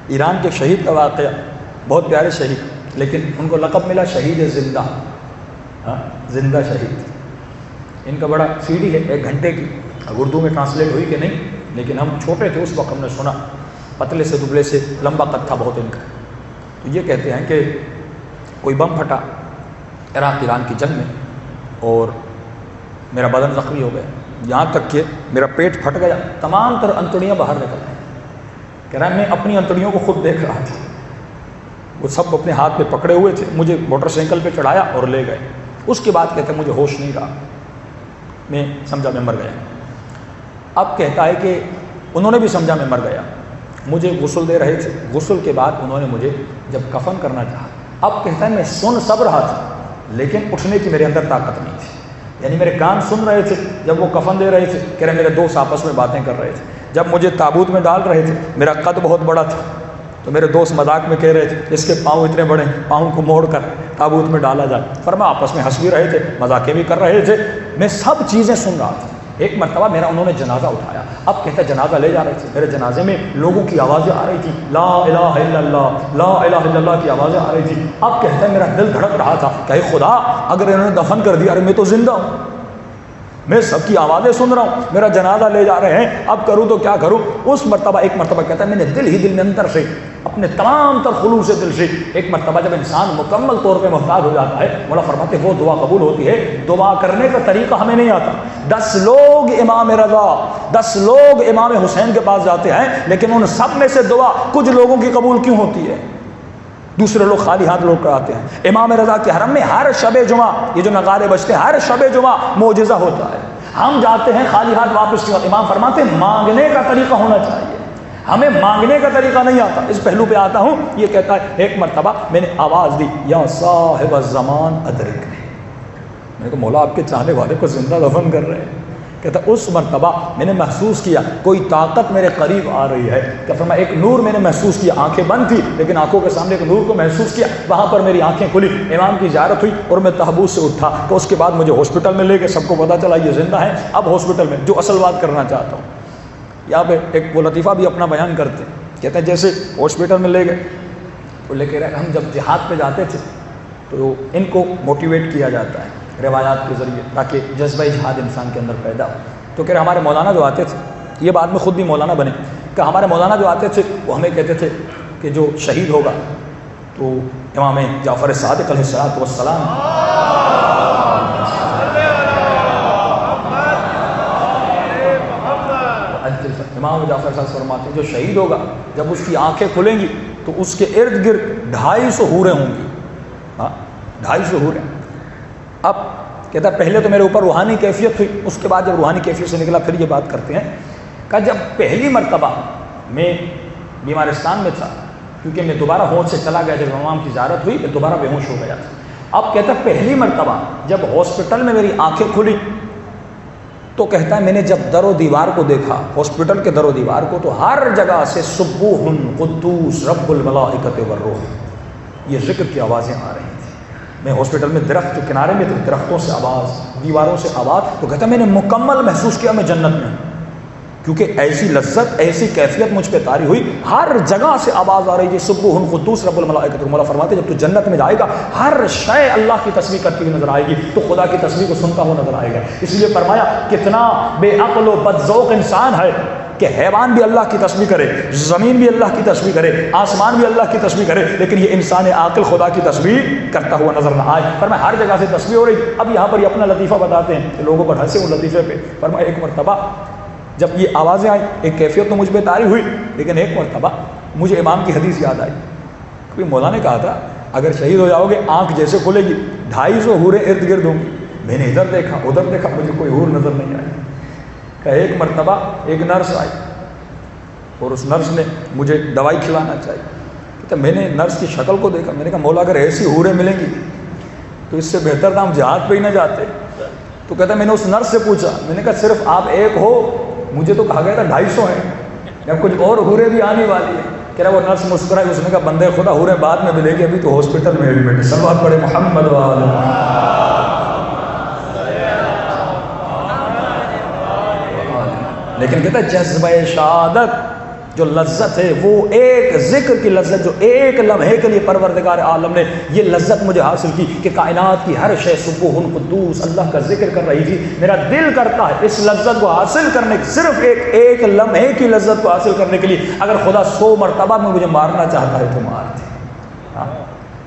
ایران کے شہید کا واقعہ، بہت پیارے شہید، لیکن ان کو لقب ملا شہید زندہ، زندہ شہید۔ ان کا بڑا سی ڈی ہے 1 گھنٹے کی، اردو میں ٹرانسلیٹ ہوئی کہ نہیں، لیکن ہم چھوٹے تھے اس وقت، ہم نے سنا، پتلے سے دبلے سے، لمبا قد تھا بہت ان کا۔ تو یہ کہتے ہیں کہ کوئی بم پھٹا عراق ایران کی جنگ میں اور میرا بدن زخمی ہو گیا، یہاں تک کہ میرا پیٹ پھٹ گیا، تمام تر انتڑیاں باہر نکل گئیں۔ کہہ رہا ہے میں اپنی انتڑیوں کو خود دیکھ رہا تھا، وہ سب اپنے ہاتھ پہ پکڑے ہوئے تھے، مجھے موٹر سائیکل پہ چڑھایا اور لے گئے۔ اس کے بعد کہتے ہیں مجھے ہوش نہیں رہا، میں سمجھا میں مر گیا۔ اب کہتا ہے کہ انہوں نے بھی سمجھا میں مر گیا، مجھے غسل دے رہے تھے، غسل کے بعد انہوں نے مجھے جب کفن کرنا چاہا، اب کہتا ہے میں سن سب رہا تھا لیکن اٹھنے کی میرے اندر طاقت نہیں تھی، یعنی میرے کان سن رہے تھے جب وہ کفن دے رہے تھے، کہہ رہے میرے دوست آپس میں باتیں کر رہے تھے، جب مجھے تابوت میں ڈال رہے تھے میرا قد بہت بڑا تھا، تو میرے دوست مذاق میں کہہ رہے تھے اس کے پاؤں اتنے بڑے ہیں، پاؤں کو موڑ کر تابوت میں ڈالا جائے، فرمایا آپس میں ہنس بھی رہے تھے، مذاقیں بھی کر رہے تھے، میں سب چیزیں سن رہا تھا۔ ایک مرتبہ میرا انہوں نے جنازہ اٹھایا، اب کہتا ہے جنازہ لے جا رہے تھے، میرے جنازے میں لوگوں کی آوازیں آ رہی تھی، لا الہ الا اللہ، لا الہ الا اللہ کی آوازیں آ رہی تھی۔ اب کہتا ہے میرا دل دھڑک رہا تھا کہ اے خدا اگر انہوں نے دفن کر دیا، ارے میں تو زندہ ہوں، میں سب کی آوازیں سن رہا ہوں، میرا جنازہ لے جا رہے ہیں، اب کروں تو کیا کروں۔ اس مرتبہ ایک مرتبہ کہتا ہے میں نے دل ہی دل میں اندر سے اپنے تمام تر خلوص سے دل سے، ایک مرتبہ جب انسان مکمل طور پہ محتاج ہو جاتا ہے، مولا فرماتے ہیں وہ دعا قبول ہوتی ہے، دعا کرنے کا طریقہ ہمیں نہیں آتا۔ 10 لوگ امام رضا، 10 لوگ امام حسین کے پاس جاتے ہیں، لیکن ان سب میں سے دعا کچھ لوگوں کی قبول کیوں ہوتی ہے؟ دوسرے لوگ خالی ہاتھ لوٹ کر آتے ہیں۔ امام رضا کے حرم میں ہر شب جمعہ یہ جو نغارے بجتے ہیں، ہر شب جمعہ معجزہ ہوتا ہے، ہم جاتے ہیں خالی ہاتھ واپس نہیں ہوتے۔ امام فرماتے ہیں مانگنے کا طریقہ ہونا چاہیے، ہمیں مانگنے کا طریقہ نہیں آتا۔ اس پہلو پہ آتا ہوں، یہ کہتا ہے ایک مرتبہ میں نے آواز دی یا صاحب الزمان ادرکنے، میں نے کہا مولا آپ کے چاہنے والے کو زندہ دفن کر رہے ہیں۔ کہتا اس مرتبہ میں نے محسوس کیا کوئی طاقت میرے قریب آ رہی ہے، کہ فرمایا ایک نور میں نے محسوس کیا، آنکھیں بند تھی لیکن آنکھوں کے سامنے ایک نور کو محسوس کیا، وہاں پر میری آنکھیں کھلی، امام کی زیارت ہوئی اور میں تحبوس سے اٹھا، تو اس کے بعد مجھے ہاسپٹل میں لے گئے، سب کو پتہ چلا یہ زندہ ہے۔ اب ہاسپٹل میں جو اصل بات کرنا چاہتا ہوں، یہاں پہ ایک وہ لطیفہ بھی اپنا بیان کرتے ہیں، کہتے ہیں جیسے ہاسپٹل میں لے گئے تو لے کے رہے، ہم جب جہاد پہ جاتے تھے تو ان کو موٹیویٹ کیا جاتا ہے روایات کے ذریعے تاکہ جذبہ جہاد انسان کے اندر پیدا ہو۔ تو کہہ رہے ہمارے مولانا جو آتے تھے، یہ بعد میں خود بھی مولانا بنے، کہ ہمارے مولانا جو آتے تھے وہ ہمیں کہتے تھے کہ جو شہید ہوگا تو امام جعفر صادق علیہ السلام امام جعفر صاحب فرماتے ہیں جو شہید ہوگا جب اس کی آنکھیں کھلیں گی تو اس کے ارد گرد 250 حوریں ہوں گی، 250 حوریں۔ اب کہتا ہے پہلے تو میرے اوپر روحانی کیفیت ہوئی، اس کے بعد جب روحانی کیفیت سے نکلا پھر یہ بات کرتے ہیں کہ جب پہلی مرتبہ میں بیمارستان میں تھا، کیونکہ میں دوبارہ ہوش سے چلا گیا، جب امام کی زیارت ہوئی میں دوبارہ بے ہوش ہو گیا تھا۔ اب کہتا ہے پہلی مرتبہ جب ہاسپٹل میں میری آنکھیں کھلی تو کہتا ہے میں نے جب در و دیوار کو دیکھا، ہاسپٹل کے در و دیوار کو، تو ہر جگہ سے سبوح قدوس رب الملائکۃ والروح یہ ذکر کی آوازیں آ رہی تھیں۔ میں ہاسپٹل میں درخت جو کنارے میں تھے، درختوں سے آواز، دیواروں سے آواز، تو کہتا ہے میں نے مکمل محسوس کیا میں جنت میں ہوں، کیونکہ ایسی لذت ایسی کیفیت مجھ پہ طاری ہوئی، ہر جگہ سے آواز آ رہی تھی سبوح قدوس رب الملائکۃ۔ مولا فرماتے جب تو جنت میں جائے گا ہر شے اللہ کی تسبیح کرتی ہوئی نظر آئے گی، تو خدا کی تسبیح کو سنتا ہوا نظر آئے گا۔ اس لیے فرمایا کتنا بے عقل و بدذوق انسان ہے کہ حیوان بھی اللہ کی تسبیح کرے، زمین بھی اللہ کی تسبیح کرے، آسمان بھی اللہ کی تسبیح کرے، لیکن یہ انسان عاقل خدا کی تسبیح کرتا ہوا نظر نہ آئے۔ فرمایا ہر جگہ سے تسبیح ہو رہی۔ اب یہاں پر یہ اپنا لطیفہ بتاتے ہیں کہ لوگوں پر ہنسے وہ لطیفے پہ۔ فرمایا ایک مرتبہ جب یہ آوازیں آئیں، ایک کیفیت تو مجھ پہ طاری ہوئی، لیکن ایک مرتبہ مجھے امام کی حدیث یاد آئی، کوئی مولا نے کہا تھا اگر شہید ہو جاؤ گے آنکھ جیسے کھلے گی 250 حوریں ارد گرد ہوں گی۔ میں نے ادھر دیکھا ادھر دیکھا، مجھے کوئی حور نظر نہیں آئی۔ کہ ایک مرتبہ ایک نرس آئی اور اس نرس نے مجھے دوائی کھلانا چاہیے، تو میں نے نرس کی شکل کو دیکھا، میں نے کہا مولا اگر ایسی حوریں ملیں گی تو اس سے بہتر تھا ہم جہاد پہ ہی نہ جاتے۔ تو کہتا میں نے اس نرس سے پوچھا، میں نے کہا صرف آپ ایک ہو؟ مجھے تو کہا گیا تھا 250 ہیں، یا کچھ اور حوریں بھی آنے والی ہیں۔ کہہ رہا وہ نرس مسکرائی، اس نے کہا بندے خدا حوریں بعد میں ملے گی، ابھی تو ہاسپٹل میں ایڈمٹ ہے۔ صلوات پڑھے محمد وآلہ۔ لیکن کہتا ہے جذبہ شہادت جو لذت ہے، وہ ایک ذکر کی لذت جو ایک لمحے کے لیے پروردگار عالم نے یہ لذت مجھے حاصل کی کہ کائنات کی ہر شے سبوح قدوس اللہ کا ذکر کر رہی تھی، میرا دل کرتا ہے اس لذت کو حاصل کرنے، صرف ایک لمحے کی لذت کو حاصل کرنے کے لیے اگر خدا 100 مرتبہ میں مجھے مارنا چاہتا ہے تو مار دے۔